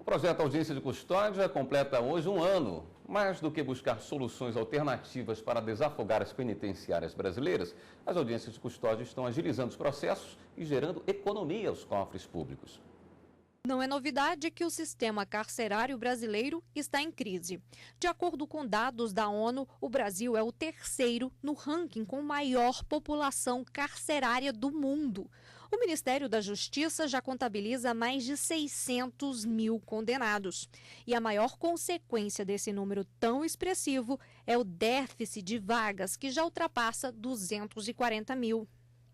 projeto Audiência de Custódia completa hoje um ano. Mais do que buscar soluções alternativas para desafogar as penitenciárias brasileiras, as audiências de custódia estão agilizando os processos e gerando economia aos cofres públicos. Não é novidade que o sistema carcerário brasileiro está em crise. De acordo com dados da ONU, o Brasil é o terceiro no ranking com maior população carcerária do mundo. O Ministério da Justiça já contabiliza mais de 600 mil condenados. E a maior consequência desse número tão expressivo é o déficit de vagas, que já ultrapassa 240 mil.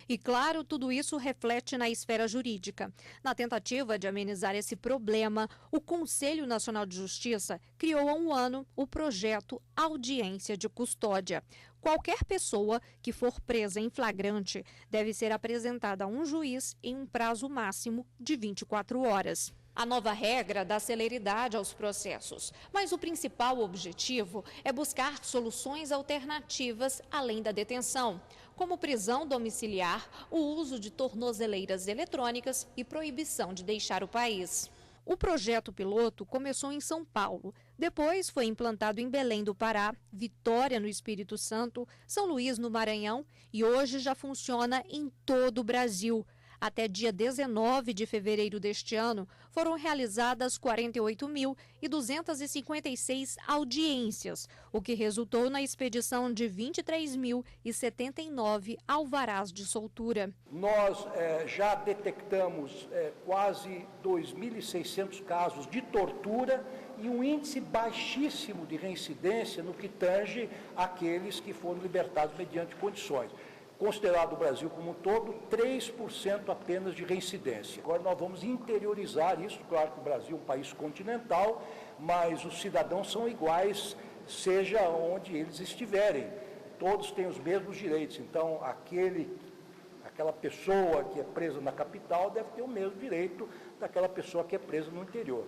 E, claro, tudo isso reflete na esfera jurídica. Na tentativa de amenizar esse problema, o Conselho Nacional de Justiça criou há um ano o projeto Audiência de Custódia. Qualquer pessoa que for presa em flagrante deve ser apresentada a um juiz em um prazo máximo de 24 horas. A nova regra dá celeridade aos processos, mas o principal objetivo é buscar soluções alternativas além da detenção, como prisão domiciliar, o uso de tornozeleiras eletrônicas e proibição de deixar o país. O projeto piloto começou em São Paulo, depois foi implantado em Belém do Pará, Vitória no Espírito Santo, São Luís no Maranhão e hoje já funciona em todo o Brasil. Até dia 19 de fevereiro deste ano, foram realizadas 48.256 audiências, o que resultou na expedição de 23.079 alvarás de soltura. Nós já detectamos quase 2.600 casos de tortura e um índice baixíssimo de reincidência no que tange àqueles que foram libertados mediante condições. Considerado o Brasil como um todo, 3% apenas de reincidência. Agora nós vamos interiorizar isso, claro que o Brasil é um país continental, mas os cidadãos são iguais, seja onde eles estiverem. Todos têm os mesmos direitos, então aquela pessoa que é presa na capital deve ter o mesmo direito daquela pessoa que é presa no interior.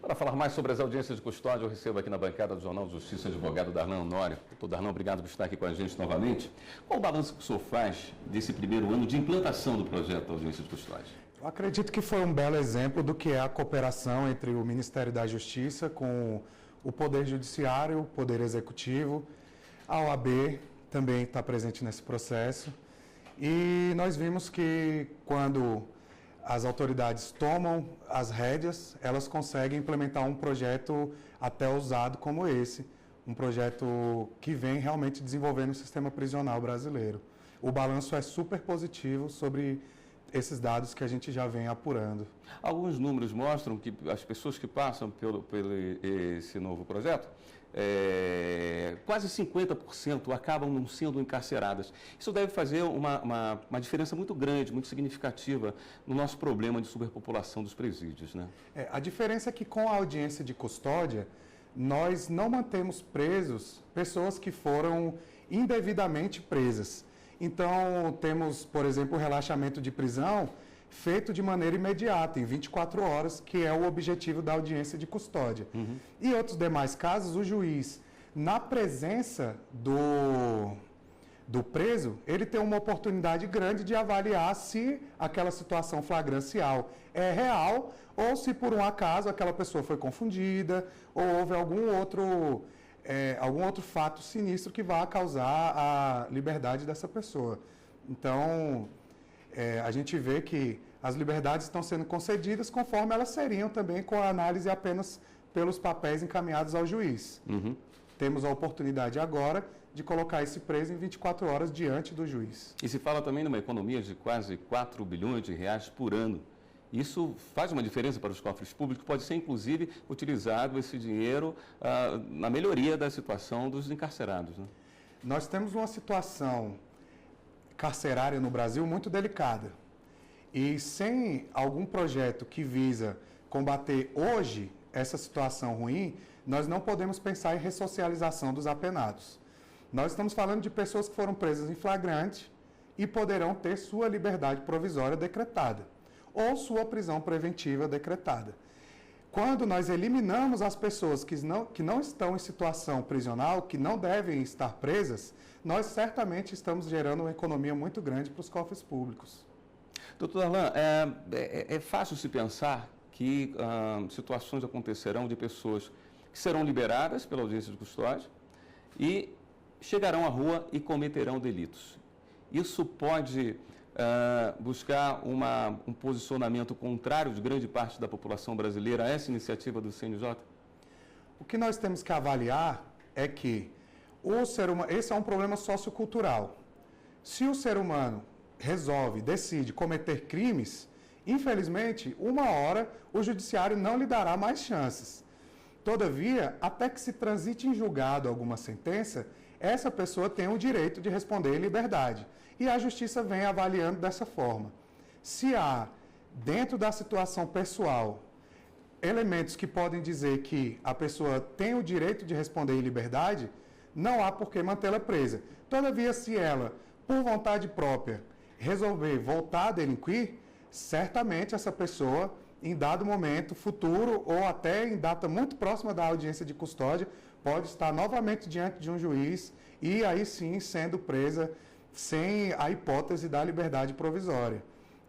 Para falar mais sobre as audiências de custódia, eu recebo aqui na bancada do Jornal de Justiça o advogado Darlan Honório. Doutor Darlan, obrigado por estar aqui com a gente novamente. Qual o balanço que o senhor faz desse primeiro ano de implantação do projeto da audiência de custódia? Eu acredito que foi um belo exemplo do que é a cooperação entre o Ministério da Justiça com o Poder Judiciário, o Poder Executivo, a OAB também está presente nesse processo. E nós vimos que quando as autoridades tomam as rédeas, elas conseguem implementar um projeto até ousado como esse, um projeto que vem realmente desenvolvendo o sistema prisional brasileiro. O balanço é super positivo sobre esses dados que a gente já vem apurando. Alguns números mostram que as pessoas que passam pelo esse novo projeto, quase 50% acabam não sendo encarceradas. Isso deve fazer uma diferença muito grande, muito significativa no nosso problema de superpopulação dos presídios, né? A diferença é que com a audiência de custódia, nós não mantemos presos pessoas que foram indevidamente presas. Então, temos, por exemplo, o relaxamento de prisão feito de maneira imediata, em 24 horas, que é o objetivo da audiência de custódia. E outros demais casos, o juiz, na presença do preso, ele tem uma oportunidade grande de avaliar se aquela situação flagrancial é real ou se, por um acaso, aquela pessoa foi confundida ou houve algum outro fato sinistro que vá causar a liberdade dessa pessoa. Então, a gente vê que as liberdades estão sendo concedidas conforme elas seriam também com a análise apenas pelos papéis encaminhados ao juiz. Temos a oportunidade agora de colocar esse preso em 24 horas diante do juiz. E se fala também numa economia de quase 4 bilhões de reais por ano. Isso faz uma diferença para os cofres públicos, pode ser inclusive utilizado esse dinheiro na melhoria da situação dos encarcerados, né? Nós temos uma situação carcerária no Brasil muito delicada. E sem algum projeto que visa combater hoje essa situação ruim, nós não podemos pensar em ressocialização dos apenados. Nós estamos falando de pessoas que foram presas em flagrante e poderão ter sua liberdade provisória decretada ou sua prisão preventiva decretada. Quando nós eliminamos as pessoas que não estão em situação prisional, que não devem estar presas, nós certamente estamos gerando uma economia muito grande para os cofres públicos. Doutor Darlan, é fácil se pensar que que situações acontecerão de pessoas que serão liberadas pela audiência de custódia e chegarão à rua e cometerão delitos. Isso pode buscar um posicionamento contrário de grande parte da população brasileira a essa iniciativa do CNJ? O que nós temos que avaliar é que o ser humano, esse é um problema sociocultural. Se o ser humano decide cometer crimes, infelizmente, uma hora o judiciário não lhe dará mais chances. Todavia, até que se transite em julgado alguma sentença, essa pessoa tem o direito de responder em liberdade. E a justiça vem avaliando dessa forma. Se há, dentro da situação pessoal, elementos que podem dizer que a pessoa tem o direito de responder em liberdade, não há por que mantê-la presa. Todavia, se ela, por vontade própria, resolver voltar a delinquir, certamente essa pessoa, em dado momento futuro ou até em data muito próxima da audiência de custódia, pode estar novamente diante de um juiz e aí sim sendo presa sem a hipótese da liberdade provisória.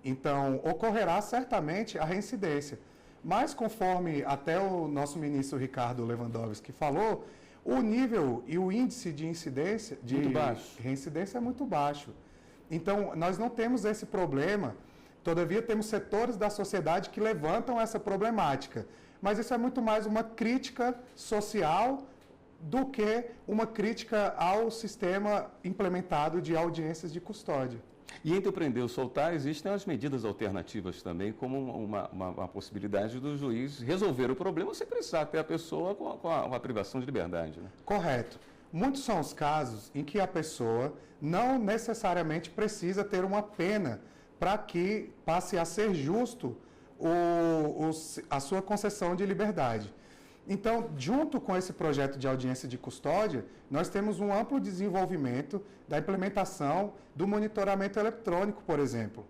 Então, ocorrerá certamente a reincidência. Mas, conforme até o nosso ministro Ricardo Lewandowski falou, o nível e o índice de incidência, de reincidência é muito baixo. Então, nós não temos esse problema, todavia temos setores da sociedade que levantam essa problemática. Mas isso é muito mais uma crítica social do que uma crítica ao sistema implementado de audiências de custódia. E entre o prender e o soltar, existem as medidas alternativas também, como uma possibilidade do juiz resolver o problema sem precisar ter a pessoa com a privação de liberdade. Né? Correto. Muitos são os casos em que a pessoa não necessariamente precisa ter uma pena para que passe a ser justo a sua concessão de liberdade. Então, junto com esse projeto de audiência de custódia, nós temos um amplo desenvolvimento da implementação do monitoramento eletrônico, por exemplo.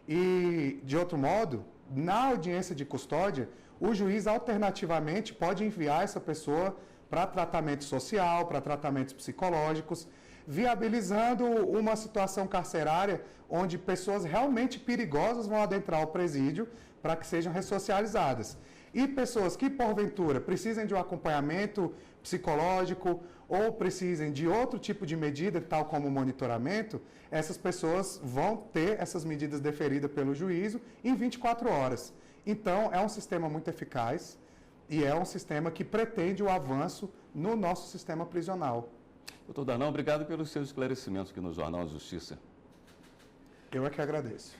E, de outro modo, na audiência de custódia, o juiz alternativamente pode enviar essa pessoa para tratamento social, para tratamentos psicológicos, viabilizando uma situação carcerária onde pessoas realmente perigosas vão adentrar o presídio para que sejam ressocializadas. E pessoas que, porventura, precisem de um acompanhamento psicológico ou precisem de outro tipo de medida, tal como o monitoramento, essas pessoas vão ter essas medidas deferidas pelo juízo em 24 horas. Então, é um sistema muito eficaz e é um sistema que pretende o avanço no nosso sistema prisional. Doutor Darnão, obrigado pelos seus esclarecimentos aqui no Jornal Justiça. Eu é que agradeço.